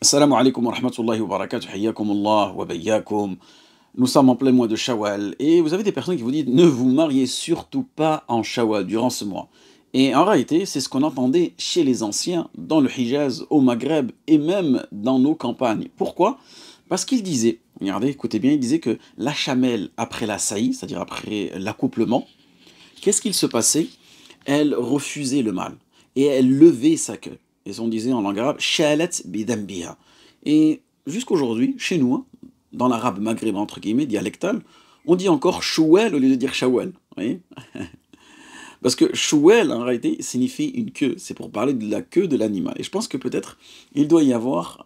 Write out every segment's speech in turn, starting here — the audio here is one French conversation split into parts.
Assalamu alaikum wa rahmatullahi wa barakatuh, hayyakum Allah wa bayyakum. Nous sommes en plein mois de Shawwal et vous avez des personnes qui vous disent ne vous mariez surtout pas en Shawwal durant ce mois. Et en réalité, c'est ce qu'on entendait chez les anciens dans le Hijaz, au Maghreb et même dans nos campagnes. Pourquoi? Parce qu'ils disaient, regardez, écoutez bien, ils disaient que la chamelle après la saillie, c'est-à-dire après l'accouplement, qu'est-ce qu'il se passait? Elle refusait le mâle et elle levait sa queue. Et on disait en langue arabe, shalat bidambiha. Et jusqu'aujourd'hui, chez nous, hein, dans l'arabe maghrébin, entre guillemets, dialectal, on dit encore chouel au lieu de dire shawel. Vous voyez? Parce que chouel, en réalité, signifie une queue. C'est pour parler de la queue de l'animal. Et je pense que peut-être, il doit y avoir,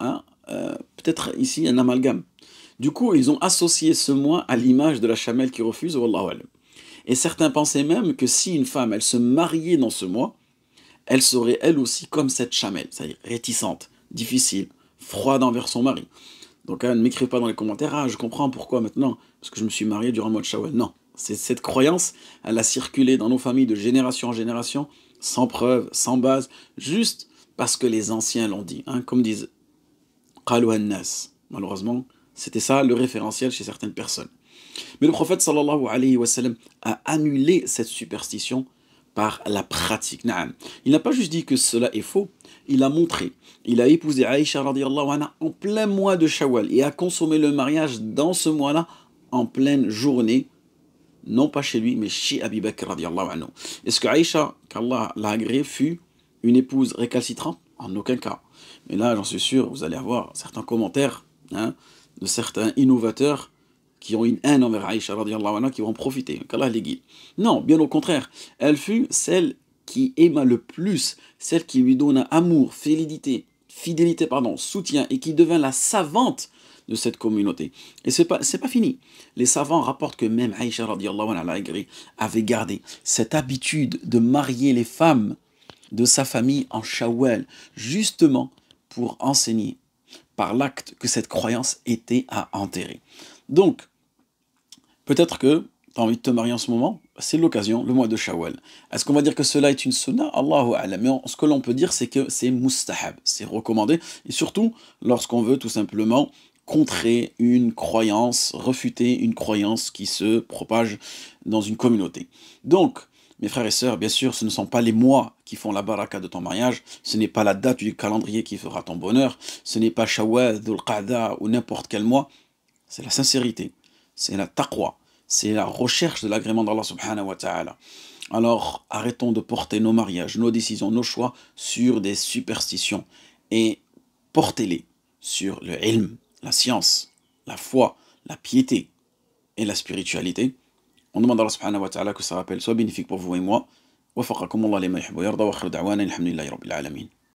peut-être ici, un amalgame. Du coup, ils ont associé ce mois à l'image de la chamelle qui refuse, wallahu alam. Et certains pensaient même que si une femme, elle se mariait dans ce mois, elle serait elle aussi comme cette chamelle, c'est-à-dire réticente, difficile, froide envers son mari. Donc ne m'écrivez pas dans les commentaires, ah je comprends pourquoi maintenant, parce que je me suis marié durant le mois de Shawwal. Non, c'est cette croyance, elle a circulé dans nos familles de génération en génération, sans preuve, sans base, juste parce que les anciens l'ont dit, hein, comme disent Qalu an-nas. Malheureusement, c'était ça le référentiel chez certaines personnes. Mais le prophète sallallahu alayhi wa sallam a annulé cette superstition par la pratique. Naam. Il n'a pas juste dit que cela est faux, il a montré. Il a épousé Aïcha radiallahu anha en plein mois de Shawwal et a consommé le mariage dans ce mois-là en pleine journée, non pas chez lui, mais chez Abi Bakr radiallahu anhu. Est-ce que Aïcha, qu'Allah l'a agréée, fut une épouse récalcitrante? En aucun cas. Mais là, j'en suis sûr, vous allez avoir certains commentaires, hein, de certains innovateurs qui ont une haine envers Aïcha radiallahu anha, qui vont en profiter, qu'Allah les guide. Non, bien au contraire, elle celle qui aima le plus, celle qui lui donna amour, fidélité, soutien, et qui devint la savante de cette communauté. Et c'est pas fini. Les savants rapportent que même Aïcha radiallahu anha avait gardé cette habitude de marier les femmes de sa famille en Shawwal, justement pour enseigner par l'acte que cette croyance était à enterrer. Donc, peut-être que tu as envie de te marier en ce moment, c'est l'occasion, le mois de Shawwal. Est-ce qu'on va dire que cela est une sunna? Allahu a'lam. Mais ce que l'on peut dire, c'est que c'est mustahab, c'est recommandé, et surtout lorsqu'on veut tout simplement contrer une croyance, refuter une croyance qui se propage dans une communauté. Donc, mes frères et sœurs, bien sûr, ce ne sont pas les mois qui font la baraka de ton mariage, ce n'est pas la date du calendrier qui fera ton bonheur, ce n'est pas Shawwal, Dhul Qa'da ou n'importe quel mois, c'est la sincérité, c'est la taqwa, c'est la recherche de l'agrément d'Allah subhanahu wa ta'ala. Alors, arrêtons de porter nos mariages, nos décisions, nos choix sur des superstitions et portez-les sur le ilm, la science, la foi, la piété et la spiritualité. On demande à Allah subhanahu wa ta'ala que ça rappelle soit bénéfique pour vous et moi. وفقكم الله لما يحب ويرضى واخر دعوانا الحمد لله رب العالمين.